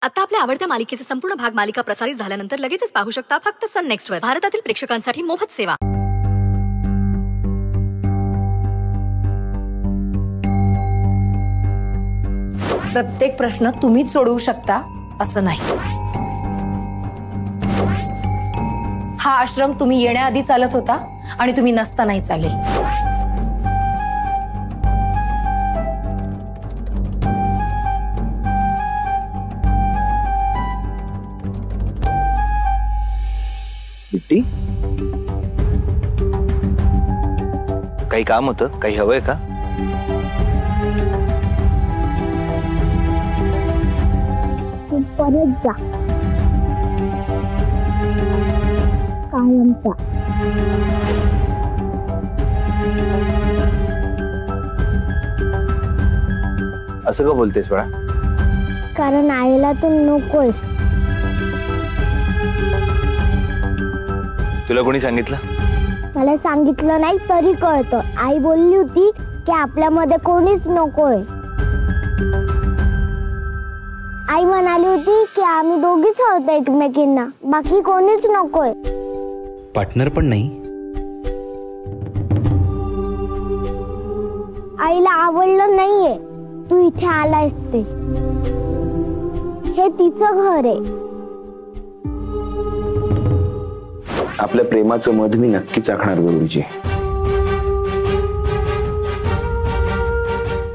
आता आपल्या आवडत्या मालिकेचे संपूर्ण भाग मालिका प्रसारित झाल्यानंतर लगेचच पाहू शकता फक्त सन नेक्स्ट वर. भारतातील प्रेक्षकांसाठी मोफत सेवा. प्रत्येक प्रश्न तुम्हीच सोडवू शकता असं नाही. हा आश्रम तुम्ही येण्याआधी चालत होता आणि तुम्ही नसतानाही चालेल. बिट्टी, काही काम होतं? काही हवंय का? परत जा कायमचा. असं का बोलतेस बाळा? कारण आईला तू नकोस. तुला कोणी सांगितलं? मला सांगितलं नाही तरी कळतं. आई बोलली होती की आपल्यामध्ये कोणीच नकोय. आई म्हणाली होती की आम्ही दोघीच आहोत एकमेकींना, बाकी कोणीच नकोय. पार्टनर पण नाही. आईला आवडलं नाहीये तू इथे आलायस ते. हे तिचं घर आहे. आपल्या प्रेमाचं मध मी नक्की चाखणार गुरुजी.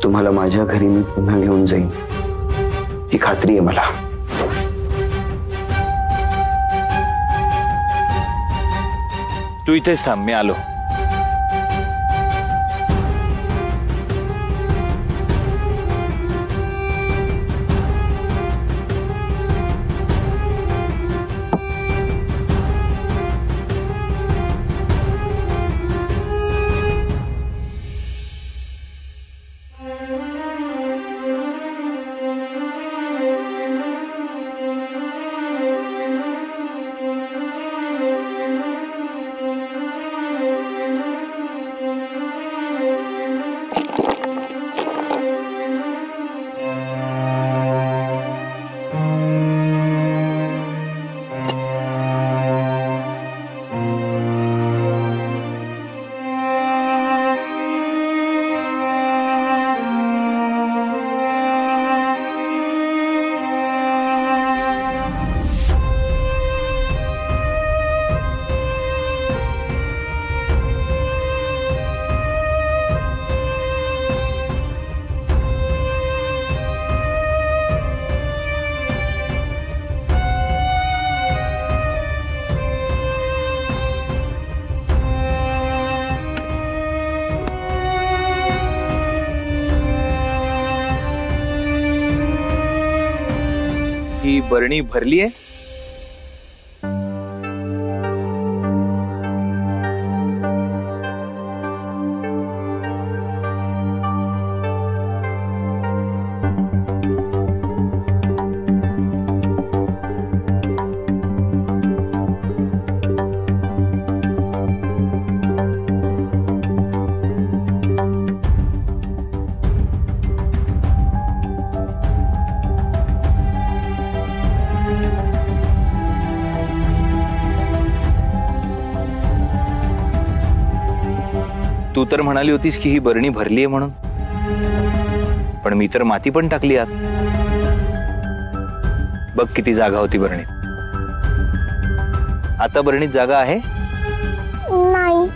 तुम्हाला माझ्या घरी मी पुन्हा घेऊन जाईन ही खात्री आहे मला. तू इथेच थांब, मी आलो. ही बरणी भरली आहे? तू तर म्हणाली होतीस की ही बरणी भरली आहे म्हणून, पण मी तर माती पण टाकली आत. बघ किती जागा होती बरणीत. आता बरणीत जागा आहे? नाही.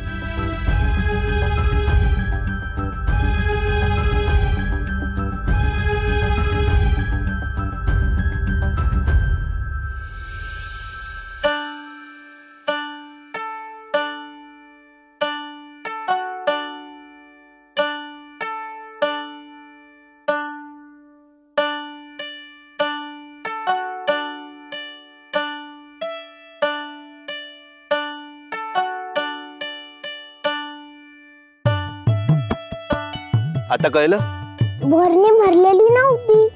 आता कळलं? बरणी भरलेली नव्हती.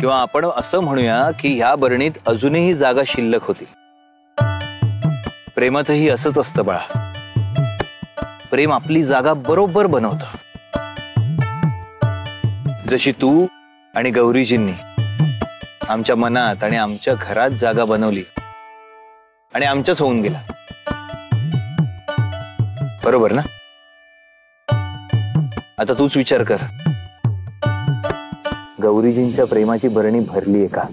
किंवा आपण असं म्हणूया की ह्या बरणीत अजूनही जागा शिल्लक होती. प्रेमाचंही असंच असतं बाळा. प्रेम आपली जागा बरोबर बनवतं. जशी तू आणि गौरीजींनी आमच्या मनात आणि आमच्या घरात जागा बनवली आणि आमच्याच होऊन गेला. बरोबर ना? आता तूच विचार कर, गौरीजींच्या प्रेमाची भरणी भरली आहे का?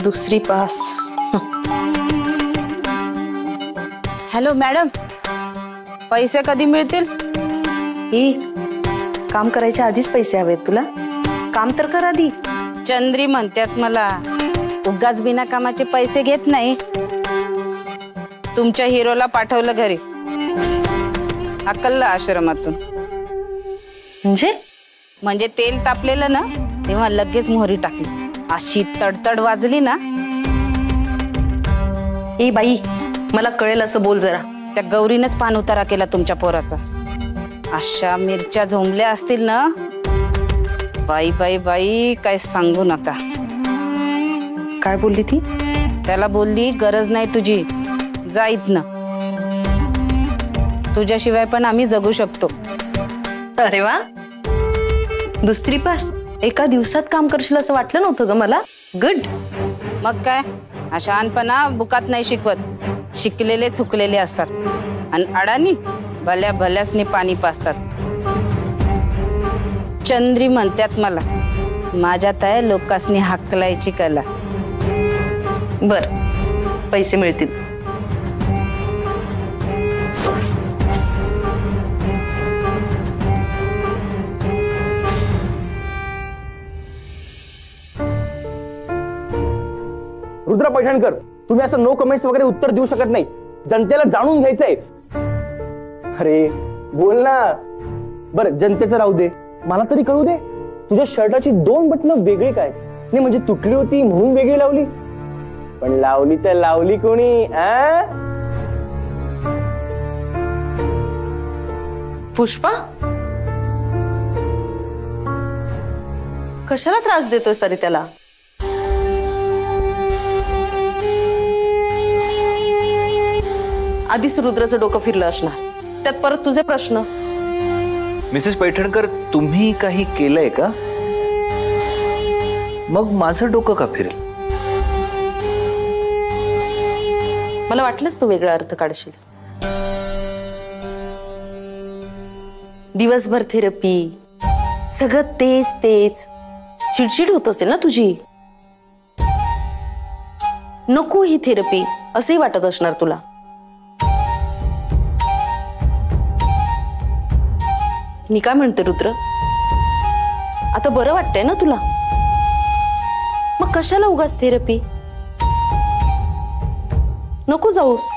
दुसरी पास. हॅलो मॅडम, पैसे कधी मिळतील? काम करायच्या आधीच पैसे हवेत तुला? काम तर कर आधी. चंद्री म्हणतात मला, उगाच बिना कामाचे पैसे घेत नाही. तुमच्या हिरोला पाठवलं घरी, हकललं आश्रमातून. म्हणजे तेल तापलेलं ना, तेव्हा लगेच मोहरी टाकली. अशी तडतड वाजली ना. ए बाई, मला कळेल असं बोल जरा. त्या गौरीनेच पान उतारा केला तुमच्या पोराचा. अशा मिरच्या झोंबल्या असतील ना, बाई बाई बाई, काय सांगू नका. काय बोलली ती? त्याला बोलली, गरज नाही तुझी, जा इथनं. तुझ्याशिवाय पण आम्ही जगू शकतो. अरे वा, दुसरी पास. एका दिवसात काम करशील असं वाटलं नव्हतं ग मला. गुड. मग काय, हा शहाणपणा बुकात नाही शिकवत. शिकलेले चुकलेले असतात. आणि अडाणी भल्या भल्यासनी पाणी पाजतात. चंद्री म्हणतात मला, माझ्यात आहे लोकांनी हाकलायची कला. बर, पैसे मिळतील. रुद्र पैठणकर, तुम्ही असं नो कमेंट्स वगैरे उत्तर देऊ शकत नाही. जनतेला जाणून घ्यायचंय. अरे बोल ना. बरं, जनतेचं राहू दे, मला तरी कळू दे. तुझ्या शर्टाची 2 बटणं वेगळी काय? नाही म्हणजे तुटली होती म्हणून वेगळी लावली, पण लावली तर लावली कोणी? पुष्पा, कशाला त्रास देतोय सरी त्याला? आधीच रुद्राचं डोकं फिरलं असणार, त्यात परत तुझे प्रश्न. मिसेस पैठणकर, तुम्ही काही केलंय का? मग माझं डोकं का फिरेल? मला वाटलंच तू वेगळा अर्थ काढशील. दिवसभर थेरपी, सगळं तेच तेच, चिडचिड होत असेल ना तुझी. नको ही थेरपी असंही वाटत असणार तुला. मी काय म्हणते रुद्र, आता बरं वाटतंय ना तुला? मग कशाला उगाच थेरपी? नको जाऊस.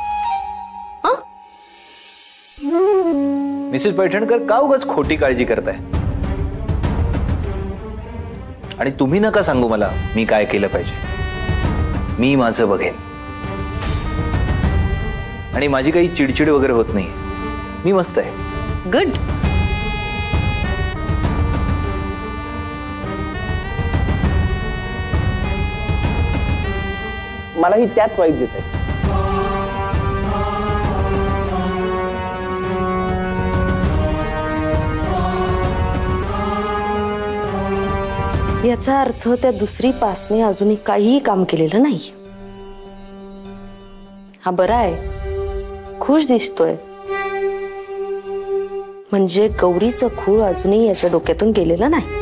मिसेस पैठणकर, का उगाच खोटी काळजी करताय? आणि तुम्ही नका सांगू मला मी काय केलं पाहिजे. मी माझं बघेन. आणि माझी काही चिडचिड वगैरे होत नाही. मी मस्त आहे. गुड. मलाही त्याच वाईट देत आहे. याचा अर्थ त्या दुसरी पासने अजूनही काहीही काम केलेलं नाही. हा बरा आहे, खुश दिसतोय. म्हणजे गौरीचं खूळ अजूनही याच्या डोक्यातून गेलेलं नाही.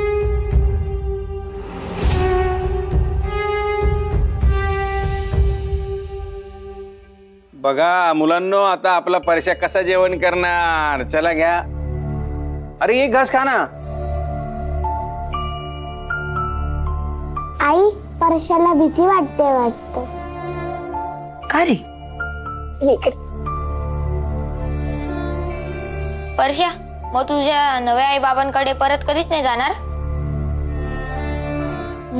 बघा मुलांनो, आता आपला परश्या कसा जेवण करणार? चला घ्या. अरे एक घास खा ना. आई परशाला भीती वाटते वाटतं. का रे? परश्या, मग तुझ्या नव्या आई बाबांकडे परत कधीच नाही जाणार?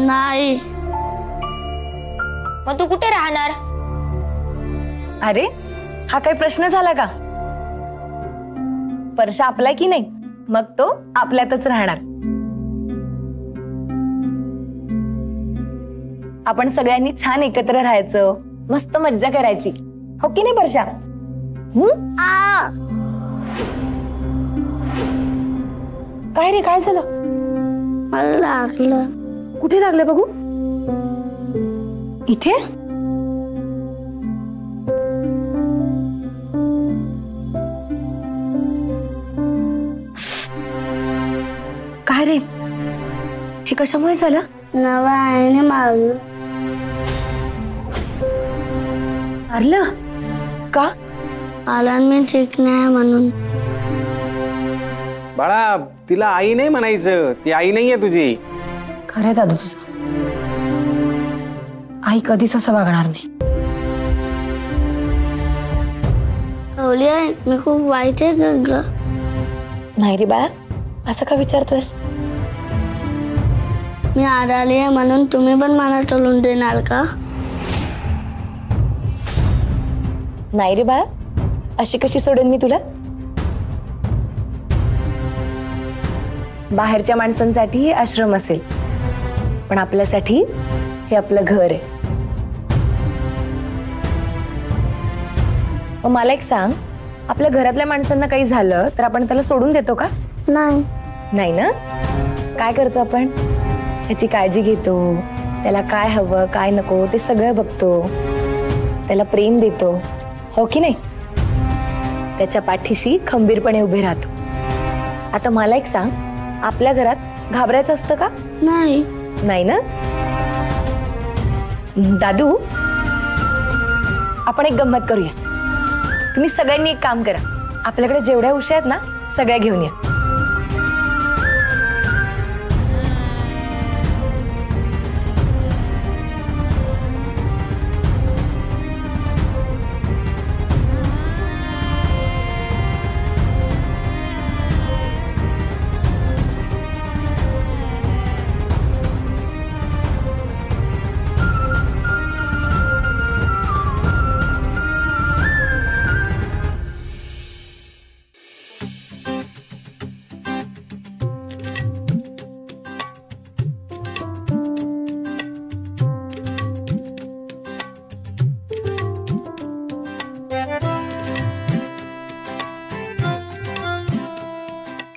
नाही. मग तू कुठे राहणार? अरे हा काही प्रश्न झाला का? परशा आपलाय की नाही, मग तो आपल्यातच राहणार. आपण सगळ्यांनी छान एकत्र राहायचं, मस्त मज्जा करायची, हो की नाही परशा? काय रे, काय झालं? मला लागलं. कुठे लागलं बघू? इथे? काय रे, हे कशामुळे झालं? नव्या आईने मारलं. मारलं का? मी ठीक नाही म्हणून. बाळा, तिला आई नाही म्हणायचं, ती आई नाहीये तुझी. खरंय दादू तुझं. आई कधीच असं वागणार नाही. मी खूप वाईट आहे ग. नाही रे बाळा, असं का विचारतोयस? मी आजारी आहे म्हणून तुम्ही पण मला चलून देणार का? नाही रे बाळा, अशी कशी सोडेन मी तुला? बाहेरच्या माणसांसाठी हे आश्रम असेल, पण आपल्यासाठी हे आपलं घर आहे. मग मला एक सांग, आपल्या घरातल्या माणसांना काही झालं तर आपण त्याला सोडून देतो का? नाही. नाही ना? काय करतो आपण? त्याची काळजी घेतो, त्याला काय हवं काय नको ते सगळं बघतो, त्याला प्रेम देतो, हो की नाही? त्याच्या पाठीशी खंबीरपणे उभे राहतो. आता मला एक सांग, आपल्या घरात घाबरायचं असतं का? नाही. नाही ना? दादू, आपण एक गंमत करूया. तुम्ही सगळ्यांनी एक काम करा, आपल्याकडे जेवढ्या उशा आहेत ना सगळ्या घेऊन या.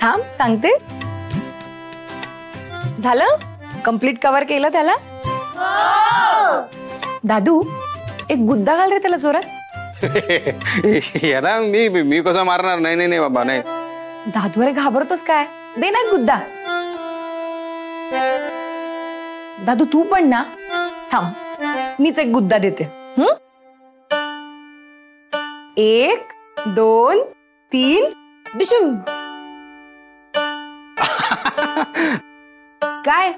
थांब, सांगते. झालं? कंप्लीट कव्हर केलं त्याला? दादू, एक गुद्दा घाल रे त्याला जोरात. याला मी कसं मारणार? नाही नाही नाही बाबा, नाही. दादू, अरे घाबरतोस काय? दे ना एक गुद्दा. दादू तू पण ना. थांब, मीच एक गुद्दा देते. 1 2 3 बिशुम. काय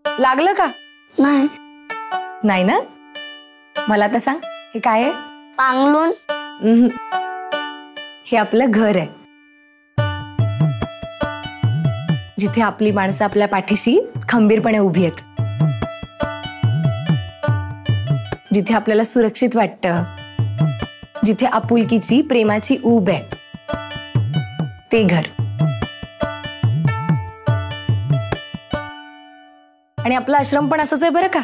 लागलं का? नाही. नाही ना? मला आता सांग, हे काय आहे? पांगलून. हे आपलं घर आहे, जिथे आपली माणसं आपल्या पाठीशी खंबीरपणे उभी आहेत, जिथे आपल्याला सुरक्षित वाटतं, जिथे आपुलकीची प्रेमाची ऊब आहे, ते घर. आणि आपला आश्रम पण असंच आहे बरं का,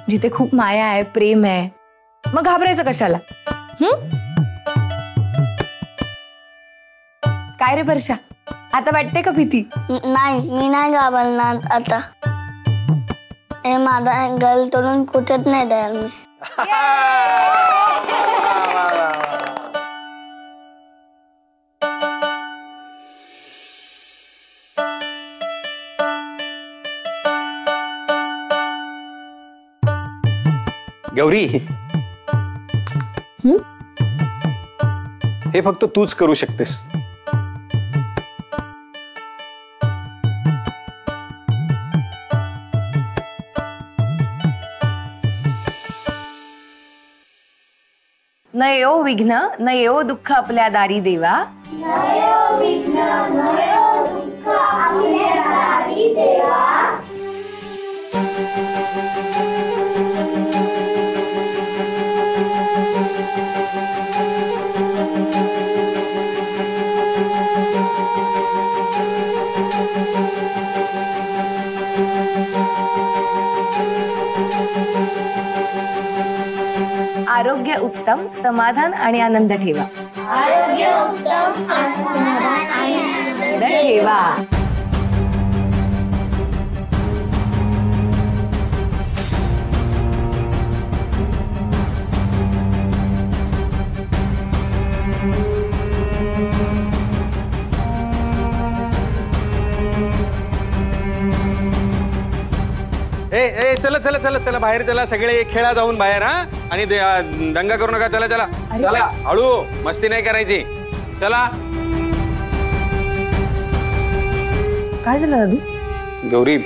जिथे खूप माया आहे, प्रेम आहे. मग घाबरायचं कशाला? काय रे वर्षा, आता वाटते का भीती? नाही, मी नाही घाबरणार आता. हे माझा गल तोडून कुठत नाही द्याल मी. गौरी, हे फक्त तूच करू शकतेस. न येओ विघ्न न येओ दुःख आपल्या दारी देवा. आरोग्य उत्तम, समाधान आणि आनंद ठेवा. आरोग्य उत्तम, समाधान आणि आनंद ठेवा. ए चला चला चला चला बाहेर चला सगळे खेळा जाऊन बाहेर. हा आणि दंगा करू नका. चला चला चला हळू, मस्ती नाही करायची. चला. काय झालं दादू? गौरी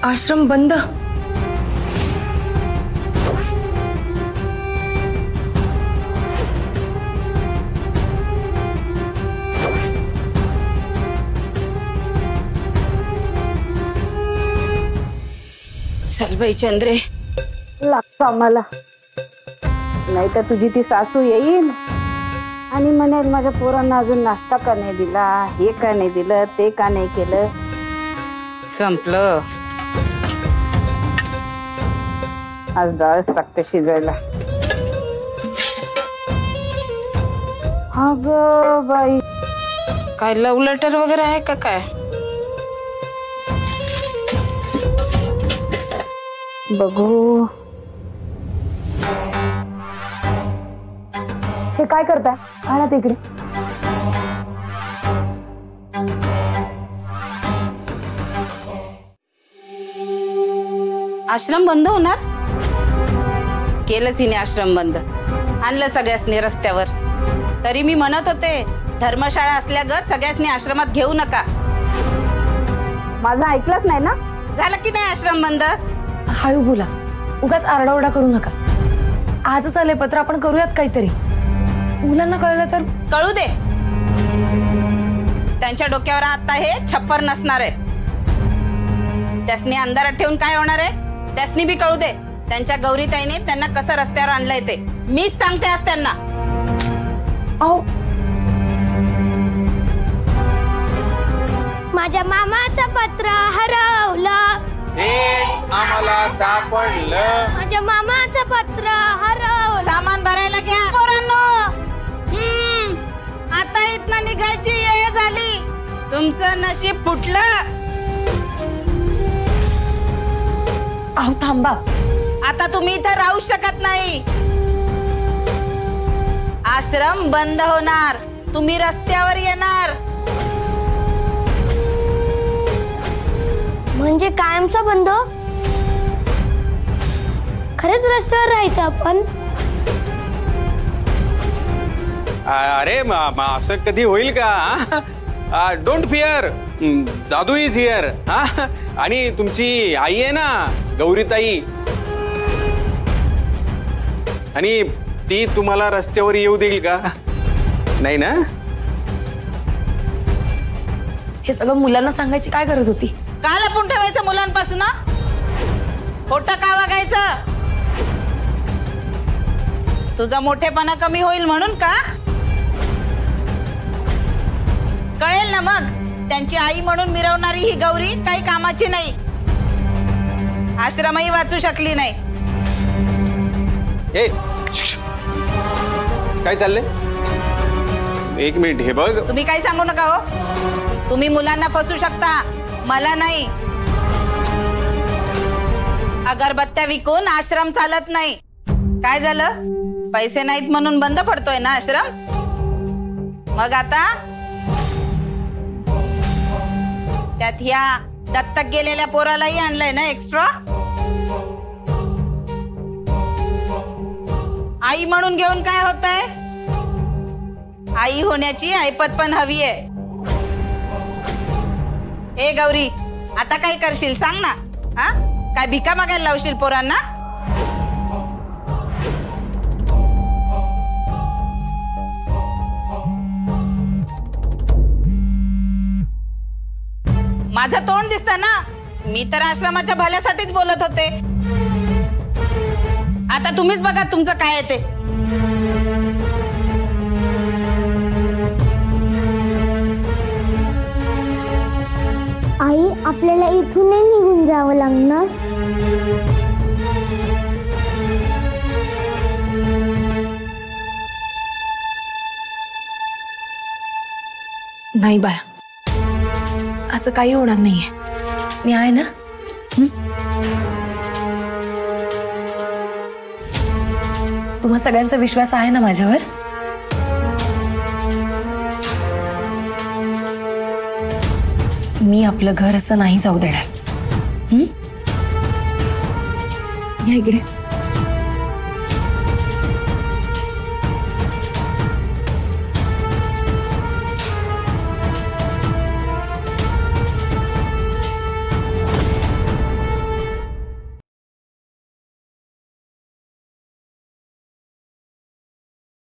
आश्रम बंद. चल बाई चंद्रे, लागतो आम्हाला, नाही तर तुझी ती सासू येईल आणि म्हणेल माझ्या पोरांना अजून नाश्ता का नाही दिला, हे का नाही दिलं, ते का नाही केलं. संपलं. आज डाळच टाकते शिजायला. अगं बाई, काय लव्ह लेटर वगैरे आहे का काय? बघू. हे काय करताय? आणा तिकडे. आश्रम बंद होणार? केलंच हिने आश्रम बंद. आणलं सगळ्यासनी रस्त्यावर. तरी मी म्हणत होते धर्मशाळा असल्यागत सगळ्यासनी आश्रमात घेऊ नका. माझं ऐकलंच नाही ना. झालं की नाही आश्रम बंद? हळू बोला, उगाच आरडाओरडा करू नका. आजच आले पत्र, आपण करूयात काहीतरी. मुलांना कळलं तर? कळू दे. त्यांच्या डोक्यावर आता हे छप्पर नसणार आहे. त्यासनी अंधारात ठेवून काय होणार आहे? त्यासनी बी कळू दे. त्यांच्या गौरीताईने त्यांना कसं रस्त्यावर आणलंय ते. मीच सांगते आज त्यांना. अहो, माझ्या मामाचं पत्र हरवलं. आम्हाला सापडलं. माझ्या मामाचं पत्र हरवलं. सामान भरायला घ्या पोरांनो. आता इथनं निघायची वेळ झाली. तुमचं नशीब फुटलं. अहो थांबा. आता तुम्ही इथे राहू शकत नाही. आश्रम बंद होणार. तुम्ही रस्त्यावर येणार. म्हणजे कायमचा बंद? खरंच रस्त्यावर राहायचं आपण? अरे असं कधी होईल का? Don't fear, Dadu is here. आणि तुमची आई आहे ना गौरीताई, आणि ती तुम्हाला रस्त्यावर येऊ देईल का? नाही ना? हे सगळं मुलांना सांगायची काय गरज होती? का लपून ठेवायचं मुलांपासून? खोटं का वागायचं? तुझा मोठेपणा कमी होईल म्हणून का? कळेल ना मग. त्यांची आई म्हणून मिरवणारी ही गौरी काही कामाची नाही. आश्रमही वाचू शकली नाही. काय चाललंय? एक मिनिट, हे बघ. तुम्ही काही सांगू नका हो. तुम्ही मुलांना फसू शकता, मला नाही. अगरबत्त्या विकून आश्रम चालत नाही. काय झालं? पैसे नाहीत म्हणून बंद पडतोय ना आश्रम? मग आता त्यात ह्या दत्तक गेलेल्या पोरालाही आणलंय ना एक्स्ट्रा? आई म्हणून घेऊन काय होतंय? आई होण्याची ऐपत पण हवी आहे. ए गौरी, आता काय करशील सांग ना? हा, काय भिका मागायला लावशील पोरांना? माझं तोंड दिसतं ना, मी तर आश्रमाच्या भल्यासाठीच बोलत होते. आता तुम्हीच बघा तुमचं काय आहे ते. आई, आपल्याला इथून नाही निघून जावं लागणार? नाही बाळा, असं काही होणार नाहीये. मी आहे ना. तुम्हा सगळ्यांचा विश्वास आहे ना माझ्यावर? मी आपलं घर असं नाही जाऊ देणार. या इकडे.